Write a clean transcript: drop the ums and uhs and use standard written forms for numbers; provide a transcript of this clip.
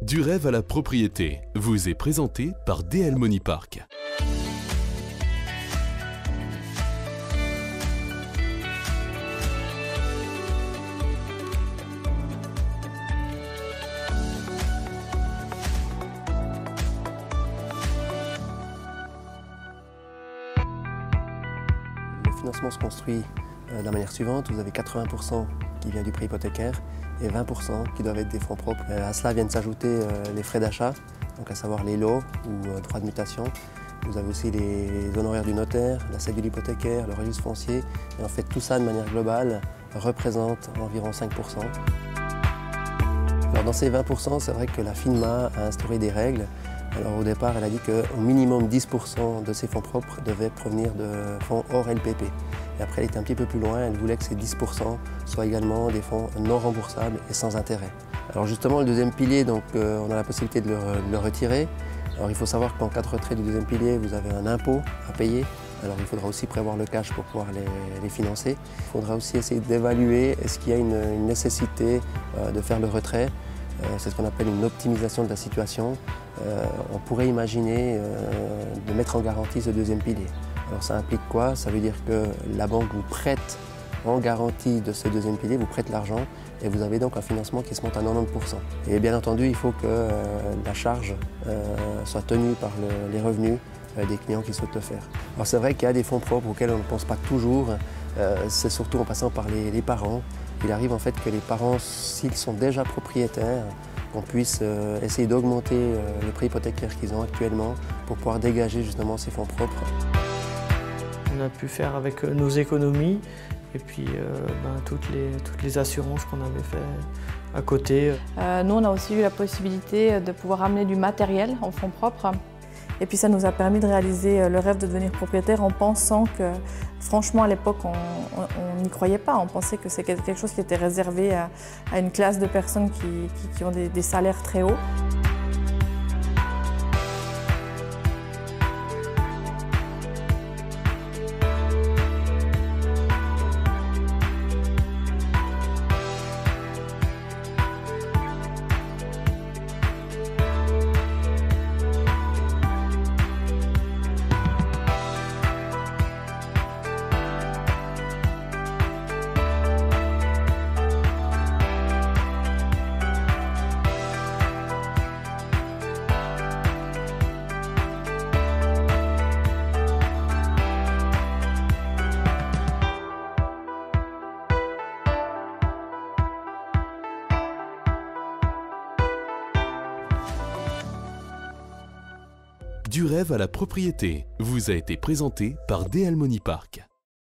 Du rêve à la propriété vous est présenté par DL Money Park. Le financement se construit de la manière suivante. Vous avez 80% qui vient du prêt hypothécaire et 20% qui doivent être des fonds propres. À cela viennent s'ajouter les frais d'achat, donc à savoir les lots ou droits de mutation. Vous avez aussi les honoraires du notaire, la cédule hypothécaire, le registre foncier. Et en fait, tout ça de manière globale représente environ 5%. Alors dans ces 20%, c'est vrai que la FINMA a instauré des règles. Alors au départ, elle a dit qu'au minimum 10% de ces fonds propres devaient provenir de fonds hors LPP. Et après, elle était un petit peu plus loin, elle voulait que ces 10% soient également des fonds non remboursables et sans intérêt. Alors justement, le deuxième pilier, donc, on a la possibilité de le retirer. Alors il faut savoir qu'en cas de retrait du deuxième pilier, vous avez un impôt à payer. Alors il faudra aussi prévoir le cash pour pouvoir les financer. Il faudra aussi essayer d'évaluer est-ce qu'il y a une nécessité de faire le retrait. C'est ce qu'on appelle une optimisation de la situation. On pourrait imaginer de mettre en garantie ce deuxième pilier. Alors ça implique quoi? Ça veut dire que la banque vous prête en garantie de ce deuxième pilier, vous prête l'argent et vous avez donc un financement qui se monte à 90%. Et bien entendu, il faut que la charge soit tenue par les revenus des clients qui souhaitent le faire. Alors c'est vrai qu'il y a des fonds propres auxquels on ne pense pas toujours. C'est surtout en passant par les parents. Il arrive en fait que les parents, s'ils sont déjà propriétaires, qu'on puisse essayer d'augmenter le prêt hypothécaire qu'ils ont actuellement pour pouvoir dégager justement ces fonds propres. On a pu faire avec nos économies et puis toutes les assurances qu'on avait fait à côté. Nous, on a aussi eu la possibilité de pouvoir amener du matériel en fonds propres. Et puis ça nous a permis de réaliser le rêve de devenir propriétaire en pensant que, franchement, à l'époque, on n'y croyait pas. On pensait que c'est quelque chose qui était réservé à une classe de personnes qui ont des salaires très hauts. Du rêve à la propriété vous a été présenté par DL Money Park.